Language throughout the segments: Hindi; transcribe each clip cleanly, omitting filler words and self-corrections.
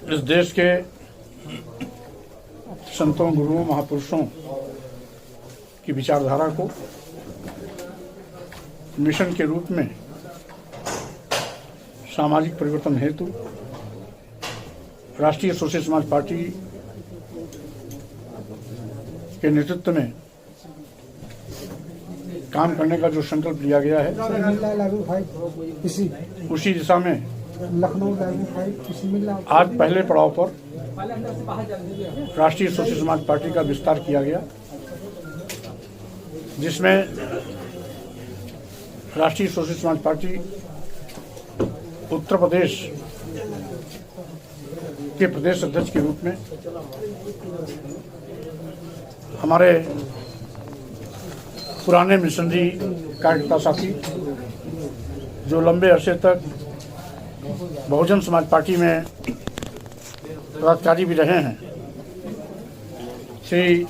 इस देश के संतों, गुरुओं, महापुरुषों की विचारधारा को मिशन के रूप में सामाजिक परिवर्तन हेतु राष्ट्रीय सोशलिस्ट समाज पार्टी के नेतृत्व में काम करने का जो संकल्प लिया गया है, उसी दिशा में आज पहले पड़ाव पर राष्ट्रीय सोशलिस्ट समाज पार्टी का विस्तार किया गया, जिसमें राष्ट्रीय सोशलिस्ट समाज पार्टी उत्तर प्रदेश के प्रदेश अध्यक्ष के रूप में हमारे पुराने मिशनरी कार्यकर्ता साथी जो लंबे अरसे तक बहुजन समाज पार्टी में पदाधिकारी भी रहे हैं, श्री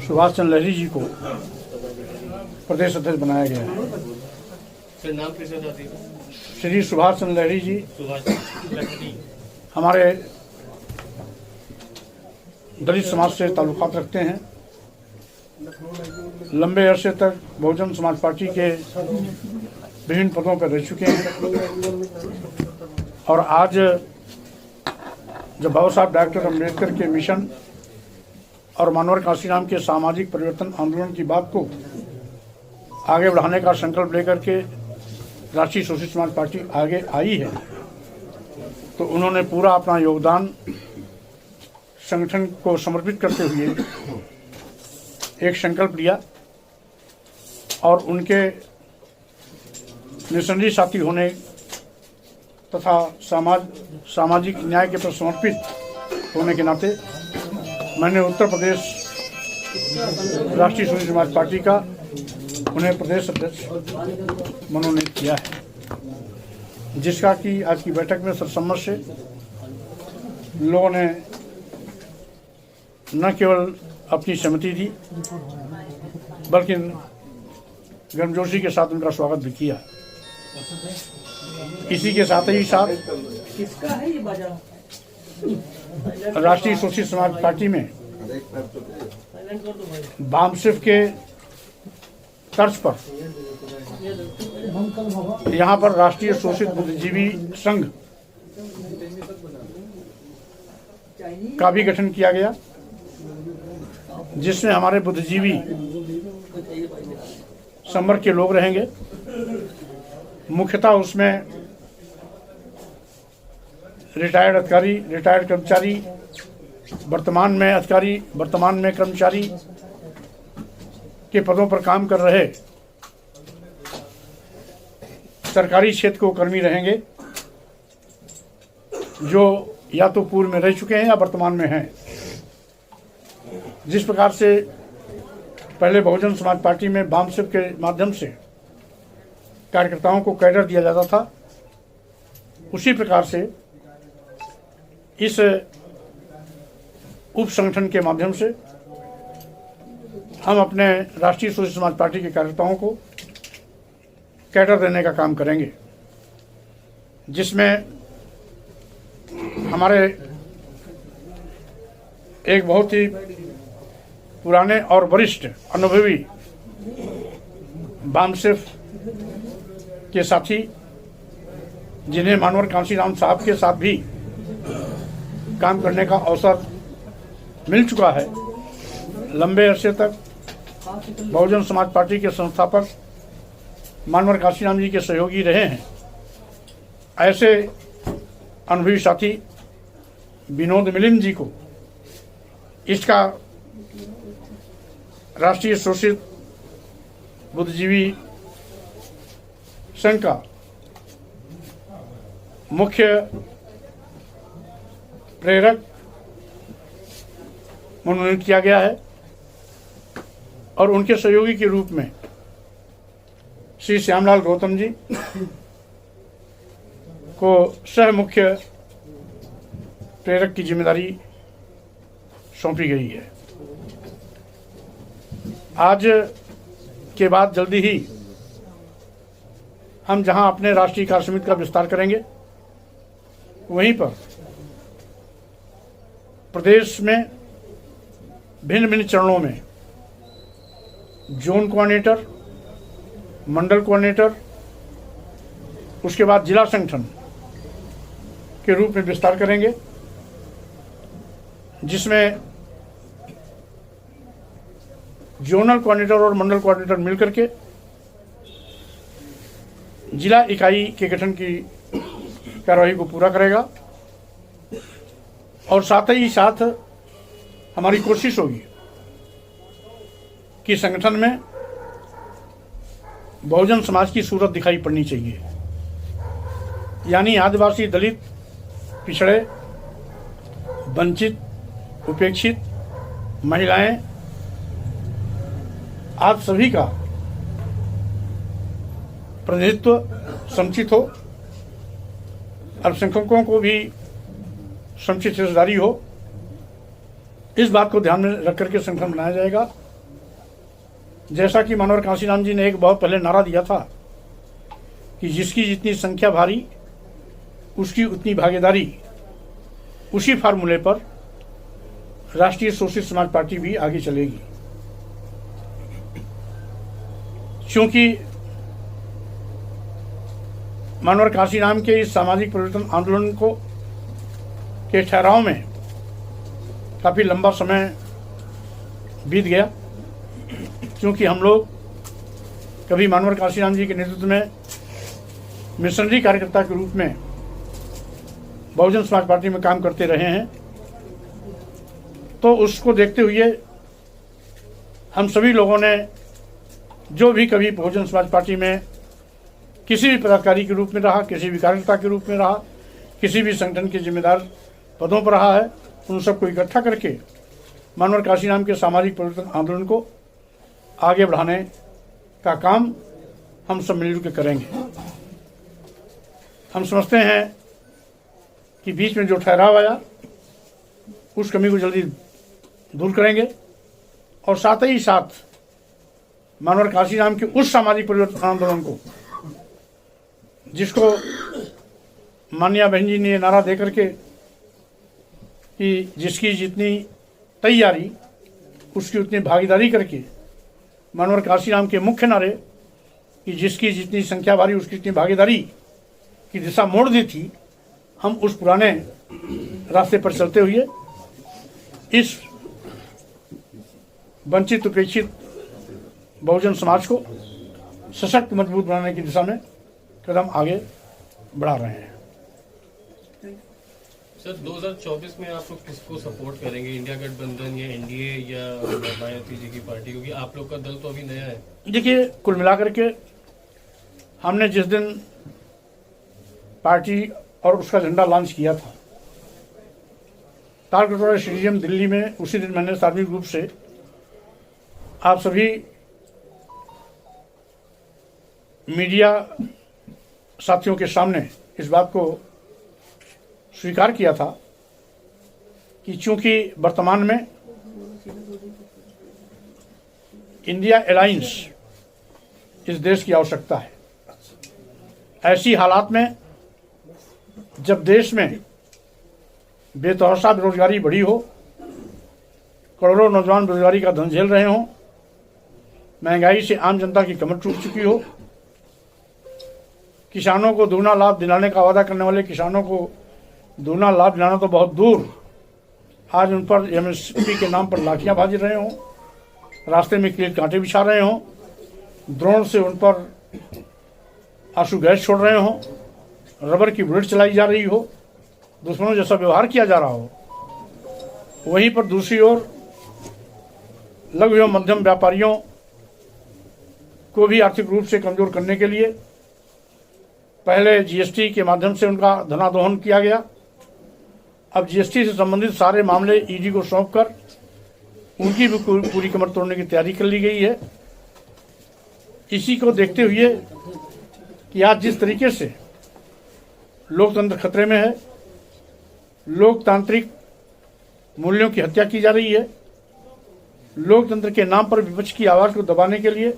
सुभाष चंद्र लहरी जी को प्रदेश अध्यक्ष बनाया गया है। नाम कैसे बताती है? श्री सुभाष चंद्र लहरी जी हमारे दलित समाज से ताल्लुकात रखते हैं। लंबे अरसे तक बहुजन समाज पार्टी के विभिन्न पदों पर रह चुके हैं और आज जब बाबा साहब डॉक्टर अम्बेडकर के मिशन और मानवर काशीराम के सामाजिक परिवर्तन आंदोलन की बात को आगे बढ़ाने का संकल्प लेकर के राष्ट्रीय सोशलिस्ट समाज पार्टी आगे आई है, तो उन्होंने पूरा अपना योगदान संगठन को समर्पित करते हुए एक संकल्प लिया और उनके मिशनरी साथी होने तथा सामाजिक न्याय के प्रति समर्पित होने के नाते मैंने उत्तर प्रदेश राष्ट्रीय सोशलिस्ट समाज पार्टी का उन्हें प्रदेश अध्यक्ष मनोनीत किया है, जिसका कि आज की बैठक में सर्वसम्मत से लोगों ने न केवल अपनी सहमति दी बल्कि गर्मजोशी के साथ उनका स्वागत भी किया। इसी के साथ ही साथ राष्ट्रीय सोशलिस्ट समाज पार्टी में बामसिफ के तर्ज पर यहाँ पर राष्ट्रीय शोषित बुद्धिजीवी संघ का भी गठन किया गया, जिसमें हमारे बुद्धिजीवी संवर्ग के लोग रहेंगे। मुख्यतः उसमें रिटायर्ड अधिकारी, रिटायर्ड कर्मचारी, वर्तमान में अधिकारी, वर्तमान में कर्मचारी के पदों पर काम कर रहे सरकारी क्षेत्र के कर्मी रहेंगे, जो या तो पूर्व में रह चुके हैं या वर्तमान में हैं। जिस प्रकार से पहले बहुजन समाज पार्टी में बामसिफ के माध्यम से कार्यकर्ताओं को कैडर दिया जाता था, उसी प्रकार से इस उप संगठन के माध्यम से हम अपने राष्ट्रीय सोशलिस्ट समाज पार्टी के कार्यकर्ताओं को कैडर देने का काम करेंगे, जिसमें हमारे एक बहुत ही पुराने और वरिष्ठ अनुभवी बामसिफ के साथी, जिन्हें मानवर काशीराम साहब के साथ भी काम करने का अवसर मिल चुका है, लंबे अरसे तक बहुजन समाज पार्टी के संस्थापक मानवर काशीराम जी के सहयोगी रहे हैं। ऐसे अनुभवी साथी विनोद मिलिंद जी को इसका राष्ट्रीय शोषित बुद्धिजीवी संघ का मुख्य प्रेरक मनोनीत किया गया है और उनके सहयोगी के रूप में श्री श्यामलाल गौतम जी को सह मुख्य प्रेरक की जिम्मेदारी सौंपी गई है। आज के बाद जल्दी ही हम जहां अपने राष्ट्रीय कार्य समिति का विस्तार करेंगे, वहीं पर प्रदेश में भिन्न भिन्न चरणों में जोन कोऑर्डिनेटर, मंडल कोऑर्डिनेटर, उसके बाद जिला संगठन के रूप में विस्तार करेंगे, जिसमें जोनल कोऑर्डिनेटर और मंडल कोऑर्डिनेटर मिलकर के जिला इकाई के गठन की कार्रवाई को पूरा करेगा। और साथ ही साथ हमारी कोशिश होगी कि संगठन में बहुजन समाज की सूरत दिखाई पड़नी चाहिए, यानी आदिवासी, दलित, पिछड़े, वंचित, उपेक्षित, महिलाएं, आप सभी का प्रतिनिधित्व समुचित हो, अल्पसंख्यकों को भी समुचित हिस्सेदारी हो। इस बात को ध्यान में रख करके संगठन बनाया जाएगा। जैसा कि मानवर कांशीराम जी ने एक बहुत पहले नारा दिया था कि जिसकी जितनी संख्या भारी उसकी उतनी भागीदारी, उसी फार्मूले पर राष्ट्रीय सोशलिस्ट समाज पार्टी भी आगे चलेगी। क्योंकि मानवर कांशीराम के इस सामाजिक परिवर्तन आंदोलन को के ठहराव में काफ़ी लंबा समय बीत गया, क्योंकि हम लोग कभी मानवर कांशीराम जी के नेतृत्व में मिशनरी कार्यकर्ता के रूप में बहुजन समाज पार्टी में काम करते रहे हैं। तो उसको देखते हुए हम सभी लोगों ने जो भी कभी बहुजन समाज पार्टी में किसी भी पदाधिकारी के रूप में रहा, किसी भी कार्यकर्ता के रूप में रहा, किसी भी संगठन के जिम्मेदार पदों पर रहा है, उन सबको इकट्ठा करके मानवर कांशीराम के सामाजिक परिवर्तन आंदोलन को आगे बढ़ाने का काम हम सब मिलजुल के करेंगे। हम समझते हैं कि बीच में जो ठहराव आया उस कमी को जल्दी दूर करेंगे, और साथ ही साथ मानवर कांशीराम के उस सामाजिक परिवर्तन आंदोलन को, जिसको माननीय बहन जी ने नारा दे करके कि जिसकी जितनी तैयारी उसकी उतनी भागीदारी करके मानवर कांशीराम के मुख्य नारे कि जिसकी जितनी संख्या भारी उसकी जितनी भागीदारी की दिशा मोड़ दी थी, हम उस पुराने रास्ते पर चलते हुए इस वंचित, उपेक्षित बहुजन समाज को सशक्त, मजबूत बनाने की दिशा में कदम आगे बढ़ा रहे हैं। सर, 2024 में आप लोग किसको सपोर्ट करेंगे, इंडिया गठबंधन या एनडीए या मायावती जी की पार्टी, क्योंकि आप लोग का दल तो अभी नया है? देखिए, कुल मिलाकर के हमने जिस दिन पार्टी और उसका झंडा लॉन्च किया था तारकटोरा स्टेडियम दिल्ली में, उसी दिन मैंने सार्वजनिक रूप से आप सभी मीडिया साथियों के सामने इस बात को स्वीकार किया था कि चूंकि वर्तमान में इंडिया अलायंस इस देश की आवश्यकता है। ऐसी हालात में जब देश में बेतहाशा बेरोजगारी बढ़ी हो, करोड़ों नौजवान बेरोजगारी का धन झेल रहे हों, महंगाई से आम जनता की कमर टूट चुकी हो, किसानों को दोगुना लाभ दिलाने का वादा करने वाले किसानों को दोगुना लाभ दिलाना तो बहुत दूर, आज उन पर एमएसपी के नाम पर लाठियां भाज रहे हों, रास्ते में कील कांटे बिछा रहे हों, ड्रोन से उन पर आंसू गैस छोड़ रहे हों, रबर की बुलेट चलाई जा रही हो, दुश्मनों जैसा व्यवहार किया जा रहा हो, वहीं पर दूसरी ओर लघु एवं मध्यम व्यापारियों को भी आर्थिक रूप से कमजोर करने के लिए पहले जीएसटी के माध्यम से उनका धनादोहन किया गया। अब जीएसटी से संबंधित सारे मामले ईडी को सौंपकर उनकी भी पूरी कमर तोड़ने की तैयारी कर ली गई है। इसी को देखते हुए कि आज जिस तरीके से लोकतंत्र खतरे में है, लोकतांत्रिक मूल्यों की हत्या की जा रही है, लोकतंत्र के नाम पर विपक्ष की आवाज को दबाने के लिए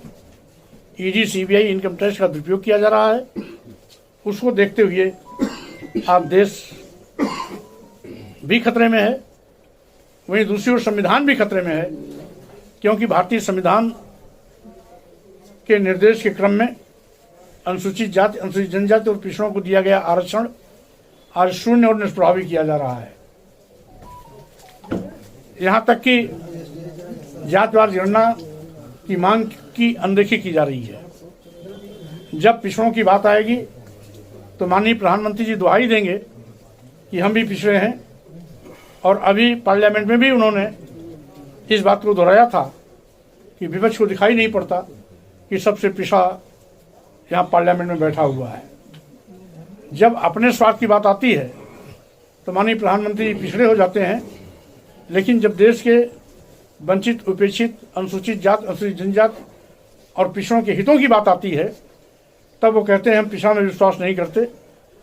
ईडी, सीबीआई, इनकम टैक्स का दुरुपयोग किया जा रहा है, उसको देखते हुए आज देश भी खतरे में है वहीं दूसरी ओर संविधान भी खतरे में है, क्योंकि भारतीय संविधान के निर्देश के क्रम में अनुसूचित जाति, अनुसूचित जनजाति और पिछड़ों को दिया गया आरक्षण आज शून्य और निष्प्रभावी किया जा रहा है। यहां तक कि जातिवार जनगणना की मांग की अनदेखी की जा रही है। जब पिछड़ों की बात आएगी तो माननीय प्रधानमंत्री जी दुहाई देंगे कि हम भी पिछड़े हैं, और अभी पार्लियामेंट में भी उन्होंने इस बात को दोहराया था कि विपक्ष को दिखाई नहीं पड़ता कि सबसे पिछड़ा यहाँ पार्लियामेंट में बैठा हुआ है। जब अपने स्वार्थ की बात आती है तो माननीय प्रधानमंत्री पिछड़े हो जाते हैं, लेकिन जब देश के वंचित, उपेक्षित, अनुसूचित जाति, अनुसूचित जनजाति और पिछड़ों के हितों की बात आती है तब वो कहते हैं हम पिछड़ा में विश्वास नहीं करते,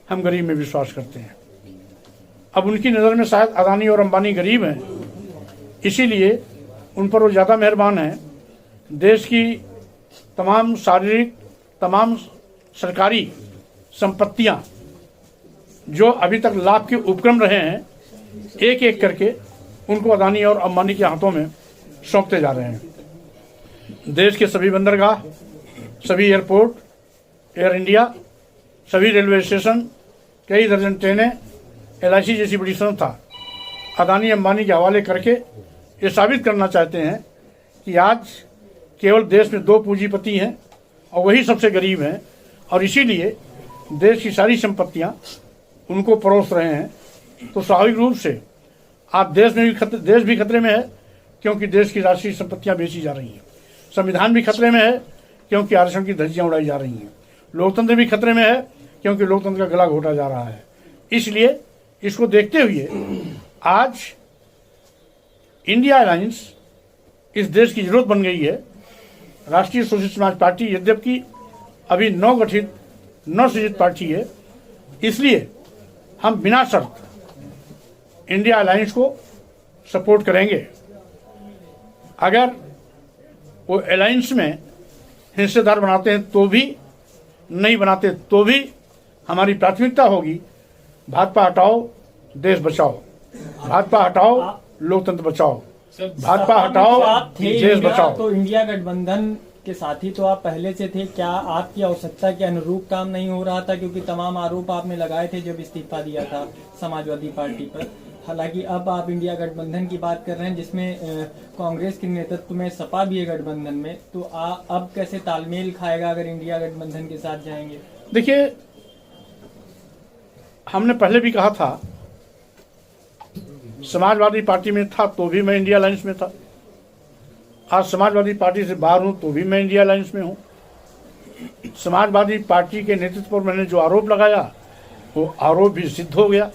हम गरीब में विश्वास करते हैं। अब उनकी नज़र में शायद अदानी और अंबानी गरीब हैं, इसीलिए उन पर वो ज़्यादा मेहरबान हैं। देश की तमाम शारीरिक, तमाम सरकारी संपत्तियां जो अभी तक लाभ के उपक्रम रहे हैं, एक एक करके उनको अदानी और अंबानी के हाथों में सौंपते जा रहे हैं। देश के सभी बंदरगाह, सभी एयरपोर्ट, एयर इंडिया, सभी रेलवे स्टेशन, कई दर्जन ट्रेनें, LIC जैसी बड़ी संस्था अदानी अंबानी के हवाले करके ये साबित करना चाहते हैं कि आज केवल देश में 2 पूंजीपति हैं और वही सबसे गरीब हैं, और इसीलिए देश की सारी संपत्तियां उनको परोस रहे हैं। तो स्वाभाविक रूप से आज देश भी खतरे में है, क्योंकि देश की राष्ट्रीय संपत्तियां बेची जा रही हैं। संविधान भी खतरे में है, क्योंकि आरक्षण की धज्जियां उड़ाई जा रही हैं। लोकतंत्र भी खतरे में है, क्योंकि लोकतंत्र का गला घोटा जा रहा है। इसलिए इसको देखते हुए आज इंडिया अलायंस इस देश की जरूरत बन गई है। राष्ट्रीय सोशलिस्ट समाज पार्टी यद्यपि अभी नवगठित, नवसृजित पार्टी है, इसलिए हम बिना शर्त इंडिया अलायंस को सपोर्ट करेंगे। अगर वो अलायंस में हिस्सेदार बनाते हैं तो भी, नहीं बनाते तो भी हमारी प्राथमिकता होगी भाजपा हटाओ, देश बचाओ। भाजपा हटाओ, लोकतंत्र बचाओ। भाजपा हटाओ, देश बचाओ। तो इंडिया गठबंधन के साथी तो आप पहले से थे, क्या आपकी आवश्यकता के अनुरूप काम नहीं हो रहा था? क्योंकि तमाम आरोप आपने लगाए थे जब इस्तीफा दिया था समाजवादी पार्टी पर। हालांकि अब आप इंडिया गठबंधन की बात कर रहे हैं, जिसमें कांग्रेस के नेतृत्व में सपा भी है गठबंधन में, तो अब कैसे तालमेल खाएगा अगर इंडिया गठबंधन के साथ जाएंगे? देखिए, हमने पहले भी कहा था, समाजवादी पार्टी में था तो भी मैं इंडिया अलायंस में था। आज समाजवादी पार्टी से बाहर हूं तो भी मैं इंडिया अलायंस में हूं। समाजवादी पार्टी के नेतृत्व पर मैंने जो आरोप लगाया वो आरोप भी सिद्ध हो गया।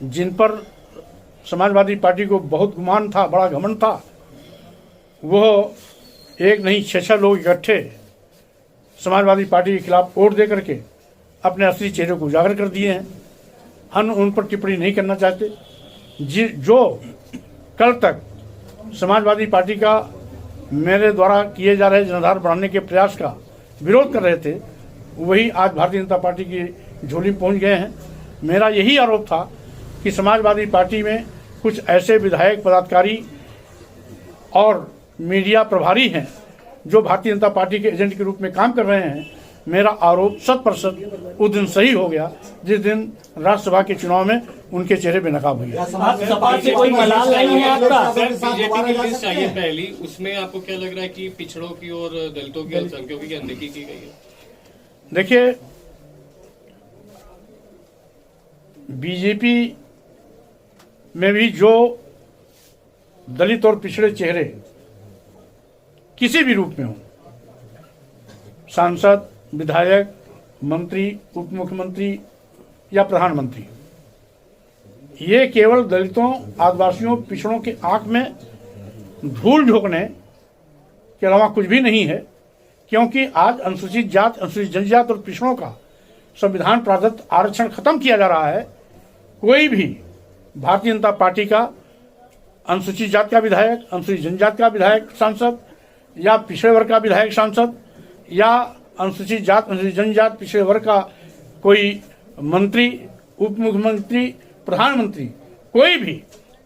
जिन पर समाजवादी पार्टी को बहुत गुमान था, बड़ा घमंड था, वो एक नहीं 6 लोग इकट्ठे समाजवादी पार्टी के खिलाफ वोट दे करके अपने असली चेहरे को उजागर कर दिए हैं। हम उन पर टिप्पणी नहीं करना चाहते। जो कल तक समाजवादी पार्टी का मेरे द्वारा किए जा रहे जनाधार बढ़ाने के प्रयास का विरोध कर रहे थे, वही आज भारतीय जनता पार्टी की झोली पहुंच गए हैं। मेरा यही आरोप था कि समाजवादी पार्टी में कुछ ऐसे विधायक, पदाधिकारी और मीडिया प्रभारी हैं जो भारतीय जनता पार्टी के एजेंट के रूप में काम कर रहे हैं। मेरा आरोप 100% उस दिन सही हो गया जिस दिन राज्यसभा के चुनाव में उनके चेहरे पे नकाब हुई। सपा से कोई मलाल नहीं है आपका? सर, बीजेपी की लिस्ट चाहिए पहली, उसमें आपको क्या लग रहा है कि पिछड़ों की और दलितों की अल्पसंख्यकों की अनदेखी की गई है? देखिए, बीजेपी में भी जो दलित और पिछड़े चेहरे किसी भी रूप में हो, सांसद, विधायक, मंत्री, उप मुख्यमंत्री या प्रधानमंत्री, ये केवल दलितों, आदिवासियों, पिछड़ों के आंख में धूल झोंकने के अलावा कुछ भी नहीं है। क्योंकि आज अनुसूचित जाति, अनुसूचित जनजाति और पिछड़ों का संविधान प्रदत्त आरक्षण खत्म किया जा रहा है। कोई भी भारतीय जनता पार्टी का अनुसूचित जाति का विधायक, अनुसूचित जनजाति का विधायक सांसद, या पिछड़े वर्ग का विधायक सांसद, या अनुसूचित जाति, अनुसूचित जनजाति, पिछड़े वर्ग का कोई मंत्री, उप मुख्यमंत्री, प्रधानमंत्री, कोई भी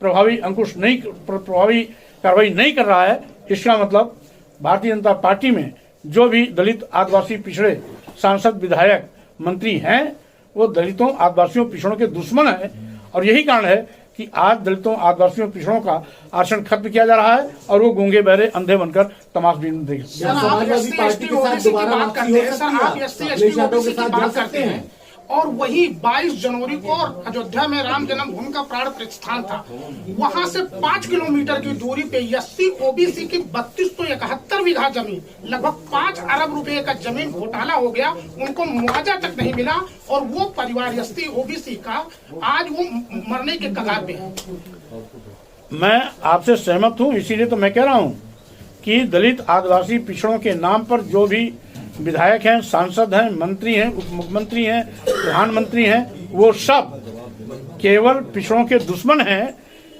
प्रभावी कार्रवाई नहीं कर रहा है, इसका मतलब भारतीय जनता पार्टी में जो भी दलित आदिवासी पिछड़े सांसद विधायक मंत्री हैं वो दलितों आदिवासियों पिछड़ों के दुश्मन हैं। और यही कारण है कि आज दलितों आदिवासियों पिछड़ों का आरक्षण खत्म किया जा रहा है और वो गूंगे बहरे अंधे बनकर तमाशबीन देख। समाजवादी पार्टी के साथ दोबारा वापसी हो सकती है, अखिलेश यादव के साथ जा सकते हैं। और वही 22 जनवरी को अयोध्या में राम जन्मभूमि का प्राण प्रतिष्ठान था, वहां से 5 किलोमीटर की दूरी पे एससी ओबीसी की 3271 बीघा जमीन, लगभग 5 अरब रुपए का जमीन घोटाला हो गया, उनको मुआवजा तक नहीं मिला और वो परिवार एससी ओबीसी का आज वो मरने के कगार पे है। मैं आपसे सहमत हूं, इसीलिए तो मैं कह रहा हूं कि दलित आदिवासी पिछड़ों के नाम पर जो भी विधायक हैं, सांसद हैं, मंत्री हैं, उप मुख्यमंत्री हैं, प्रधानमंत्री हैं, वो सब केवल पिछड़ों के दुश्मन हैं।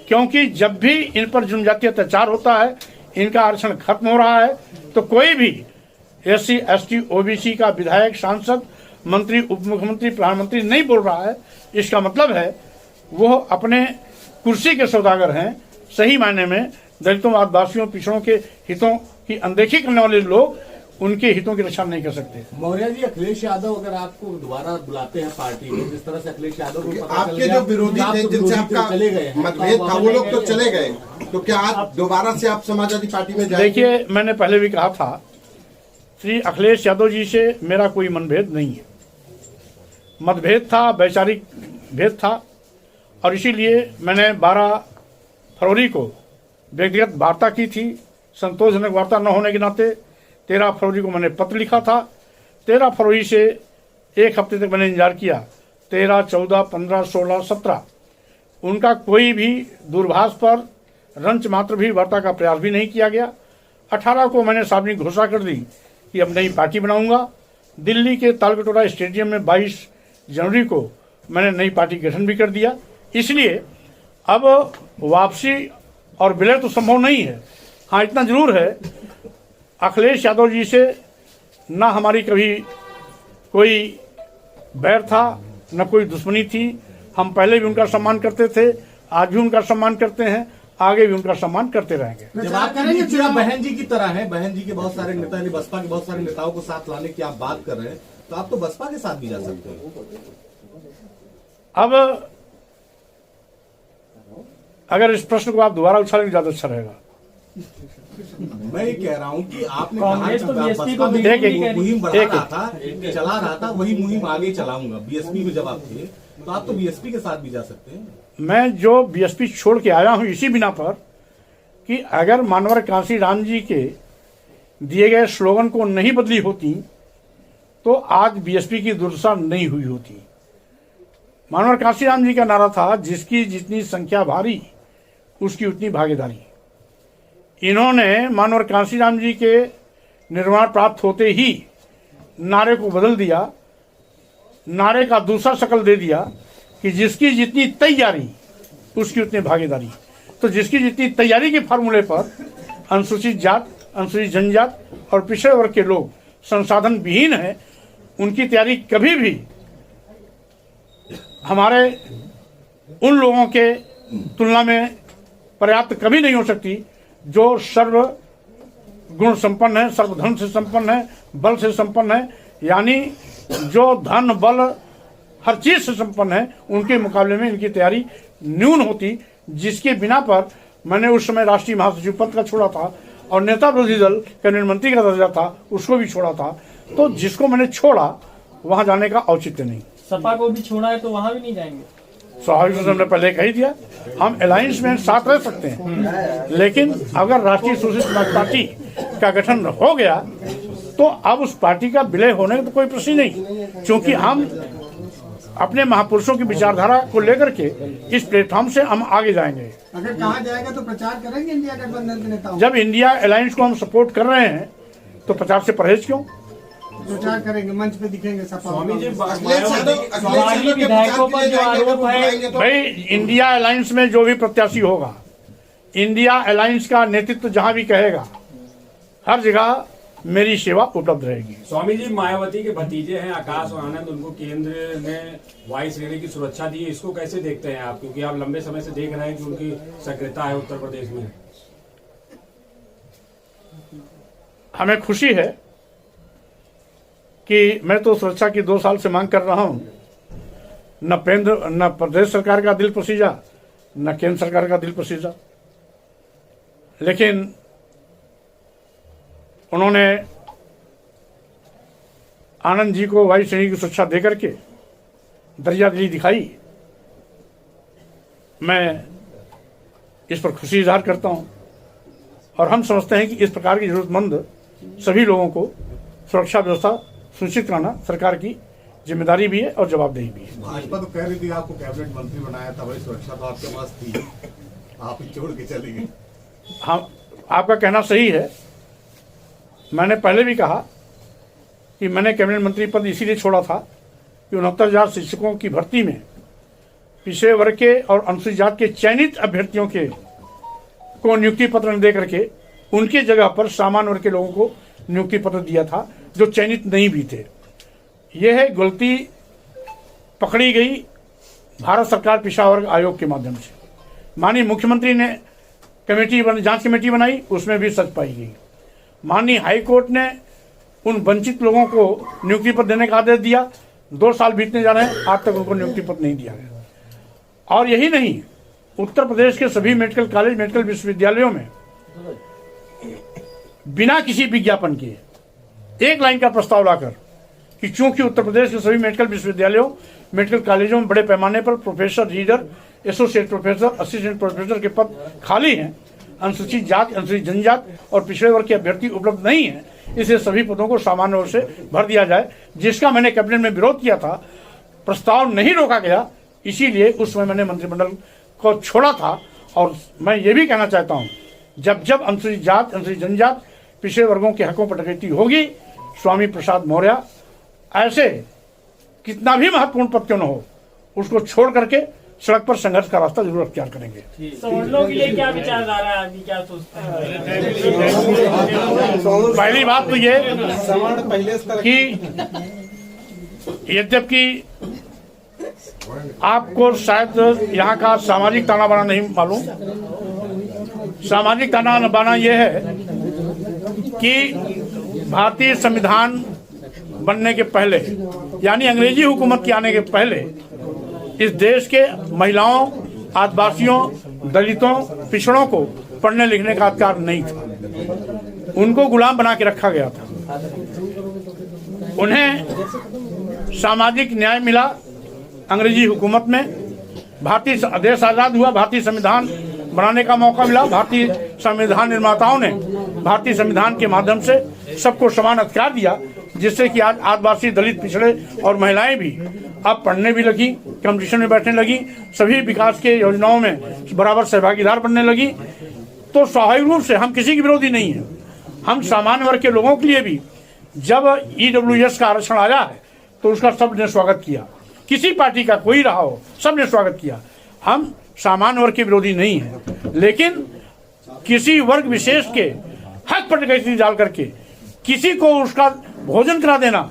क्योंकि जब भी इन पर जनजातीय अत्याचार होता है, इनका आरक्षण खत्म हो रहा है, तो कोई भी एससी एसटी ओबीसी का विधायक, सांसद, मंत्री, उप मुख्यमंत्री, प्रधानमंत्री नहीं बोल रहा है, इसका मतलब है वो अपने कुर्सी के सौदागर हैं। सही मायने में दलितों, आदिवासियों, पिछड़ों के हितों की अनदेखी करने वाले लोग उनके हितों की रक्षा नहीं कर सकते। मौर्य जी, अखिलेश यादव अगर आपको दोबारा बुलाते हैं पार्टी में, जिस तरह से अखिलेश यादव को पता आपके चल गया, जो विरोधी थे जिनसे आपका चले गए मतभेद था वो लोग तो चले गए, तो क्या आप दोबारा से आप समाजवादी पार्टी में जाएंगे? देखिए, मैंने पहले भी कहा था, श्री अखिलेश यादव जी से मेरा कोई मनभेद नहीं है। मतभेद था, वैचारिक भेद था, और इसीलिए मैंने 12 फरवरी को व्यक्तिगत वार्ता की थी। संतोषजनक वार्ता न होने के नाते 13 फरवरी को मैंने पत्र लिखा था। 13 फरवरी से एक हफ्ते तक मैंने इंतजार किया। 13, 14, 15, 16, 17 उनका कोई भी दूरभाष पर रंच मात्र भी वार्ता का प्रयास भी नहीं किया गया। 18 को मैंने सार्वजनिक घोषणा कर दी कि अब नई पार्टी बनाऊंगा। दिल्ली के तालकटोरा स्टेडियम में 22 जनवरी को मैंने नई पार्टी गठन भी कर दिया। इसलिए अब वापसी और विलय तो संभव नहीं है। हाँ, इतना जरूर है, अखिलेश यादव जी से न हमारी कभी कोई बैर था, न कोई दुश्मनी थी। हम पहले भी उनका सम्मान करते थे, आज भी उनका सम्मान करते हैं, आगे भी उनका सम्मान करते रहेंगे। जब आप करेंगे बहन जी की तरह है, बहन जी के बहुत सारे नेता, बसपा के बहुत सारे नेताओं को साथ लाने की आप बात कर रहे हैं, तो आप तो बसपा के साथ भी जा सकते हैं। अब अगर इस प्रश्न को आप दोबारा उछालेंगे ज्यादा अच्छा रहेगा। मैं ये कह रहा हूँ कि आपने कांग्रेस तो बीएसपी को मुहिम चला रहा था, वही मुहिम आगे चलाऊंगा। बीएसपी में जब आप थे तो आप तो बीएसपी के साथ भी जा सकते हैं। मैं जो बीएसपी छोड़ के आया हूं इसी बिना पर कि अगर मानवर कांसी राम जी के दिए गए स्लोगन को नहीं बदली होती तो आज बीएसपी की दुर्दशा नहीं हुई होती। मानवर कांसी राम जी का नारा था, जिसकी जितनी संख्या भारी उसकी उतनी भागीदारी। इन्होंने मानवर कांसीराम जी के निर्माण प्राप्त होते ही नारे को बदल दिया, नारे का दूसरा शक्ल दे दिया कि जिसकी जितनी तैयारी उसकी उतनी भागीदारी। तो जिसकी जितनी तैयारी के फार्मूले पर अनुसूचित जात, अनुसूचित जनजात और पिछड़े वर्ग के लोग संसाधन विहीन है, उनकी तैयारी कभी भी हमारे उन लोगों के तुलना में पर्याप्त कभी नहीं हो सकती जो सर्व गुण संपन्न है, सर्वधन से संपन्न है, बल से संपन्न है। यानी जो धन बल हर चीज से संपन्न है, उनके मुकाबले में इनकी तैयारी न्यून होती, जिसके बिना पर मैंने उस समय राष्ट्रीय महासचिव पद का छोड़ा था और नेता विरोधी दल कैबिनेट मंत्री का दर्जा था, उसको भी छोड़ा था। तो जिसको मैंने छोड़ा वहां जाने का औचित्य नहीं। सपा को भी छोड़ा है तो वहां भी नहीं जाएंगे। स्वाभाविक रूप से हमने पहले कही दिया, हम अलायंस में साथ रह सकते हैं, लेकिन अगर राष्ट्रीय सोशलिस्ट समाज पार्टी का गठन हो गया तो अब उस पार्टी का विलय होने का तो कोई प्रश्न नहीं, क्योंकि हम अपने महापुरुषों की विचारधारा को लेकर के इस प्लेटफॉर्म से हम आगे जाएंगे। अगर कहा जाएगा तो प्रचार करेंगे इंडिया गठबंधन के नेताओं? जब इंडिया अलायंस को हम सपोर्ट कर रहे हैं तो प्रचार से परहेज क्यों? प्रचार करेंगे, मंच पे दिखेंगे सपा। विधायकों पर जो आरोप है, भाई इंडिया अलायंस में जो भी प्रत्याशी होगा, इंडिया अलायंस का नेतृत्व जहां भी कहेगा, हर जगह मेरी सेवा उपलब्ध रहेगी। स्वामी जी, मायावती के भतीजे हैं आकाश आनंद, उनको केंद्र ने वायु श्रेणी की सुरक्षा दी, इसको कैसे देखते हैं आप, क्योंकि आप लंबे समय से देख रहे हैं कि उनकी सक्रियता है उत्तर प्रदेश में। हमें खुशी है कि मैं तो सुरक्षा की 2 साल से मांग कर रहा हूं, न प्रदेश सरकार का दिल पसीजा, न केंद्र सरकार का दिल पसीजा, लेकिन उन्होंने आनंद जी को वायु श्रेणी की सुरक्षा देकर के दरियादिली दिखाई। मैं इस पर खुशी इजहार करता हूं और हम समझते हैं कि इस प्रकार की जरूरतमंद सभी लोगों को सुरक्षा व्यवस्था सुनिश्चित कराना सरकार की जिम्मेदारी भी है और जवाबदेही भी है। भाजपा तो कह रही थी आपको कैबिनेट मंत्री बनाया था, भाई सुरक्षा तो आपके पास थी, आप ही छोड़ के चले गए। हाँ, आपका कहना सही है। मैंने पहले भी कहा कि मैंने कैबिनेट मंत्री पद इसीलिए छोड़ा था कि 69,000 शिक्षकों की भर्ती में पिछड़े वर्ग के और अनुसूचित जाति के चयनित अभ्यर्थियों के को नियुक्ति पत्र न दे करके उनके जगह पर सामान्य वर्ग के लोगों को नियुक्ति पत्र दिया था जो चयनित नहीं भी थे। यह है गलती पकड़ी गई भारत सरकार पिछड़ा वर्ग आयोग के माध्यम से। माननीय मुख्यमंत्री ने जांच कमेटी बनाई, उसमें भी सच पाई गई। माननीय हाईकोर्ट ने उन वंचित लोगों को नियुक्ति पत्र देने का आदेश दिया। 2 साल बीतने जा रहे हैं, आज तक उनको नियुक्ति पत्र नहीं दिया गया। और यही नहीं, उत्तर प्रदेश के सभी मेडिकल कॉलेज, मेडिकल विश्वविद्यालयों में बिना किसी विज्ञापन के एक लाइन का प्रस्ताव लाकर कि चूंकि उत्तर प्रदेश के सभी मेडिकल विश्वविद्यालयों, मेडिकल कॉलेजों में बड़े पैमाने पर professor, reader, associate professor, assistant professor के पद खाली हैं, अनुसूचित जाति, अनुसूचित जनजाति और पिछड़े वर्ग के अभ्यर्थी उपलब्ध नहीं है, इसलिए सभी पदों को सामान्य रूप से भर दिया जाए, जिसका मैंने कैबिनेट में विरोध किया था। प्रस्ताव नहीं रोका गया, इसीलिए उस समय मैंने मंत्रिमंडल को छोड़ा था। और मैं ये भी कहना चाहता हूँ, जब जब अनुसूचित जाति, अनुसूचित जनजाति, पिछड़े वर्गों के हकों पर डकैती होगी, स्वामी प्रसाद मौर्य ऐसे कितना भी महत्वपूर्ण पद क्यों न हो, उसको छोड़ करके सड़क पर संघर्ष का रास्ता जरूर अख्तियार करेंगे। सवर्णों के लिए क्या विचारधारा है, अभी क्या सोचते हैं? पहली बात तो ये कि यद्यपि आपको शायद यहाँ का सामाजिक ताना बाना नहीं मालूम, सामाजिक ताना बाना ये है कि भारतीय संविधान बनने के पहले, यानी अंग्रेजी हुकूमत के आने के पहले, इस देश के महिलाओं, आदिवासियों, दलितों, पिछड़ों को पढ़ने लिखने का अधिकार नहीं था। उनको गुलाम बना के रखा गया था। उन्हें सामाजिक न्याय मिला अंग्रेजी हुकूमत में, भारतीय देश आज़ाद हुआ, भारतीय संविधान बनाने का मौका मिला। भारतीय संविधान निर्माताओं ने भारतीय संविधान के माध्यम से सबको समान अधिकार दिया, जिससे कि आज आदिवासी, दलित, पिछड़े और महिलाएं भी अब पढ़ने भी लगी, कंपटीशन में बैठने लगी, सभी विकास के योजनाओं में बराबर सहभागीदार बनने लगी। तो स्वाभाविक रूप से हम किसी के विरोधी नहीं है। हम सामान्य वर्ग के लोगों के लिए भी जब EWS का आरक्षण आया है तो उसका सबने स्वागत किया, किसी पार्टी का कोई रहा हो, सबने स्वागत किया। हम सामान्य वर्ग के विरोधी नहीं है, लेकिन किसी वर्ग विशेष के हक पर डकैती डाल करके किसी को उसका भोजन करा देना,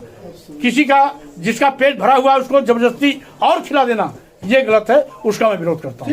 किसी का जिसका पेट भरा हुआ है उसको जबरदस्ती और खिला देना, ये गलत है, उसका मैं विरोध करता हूँ।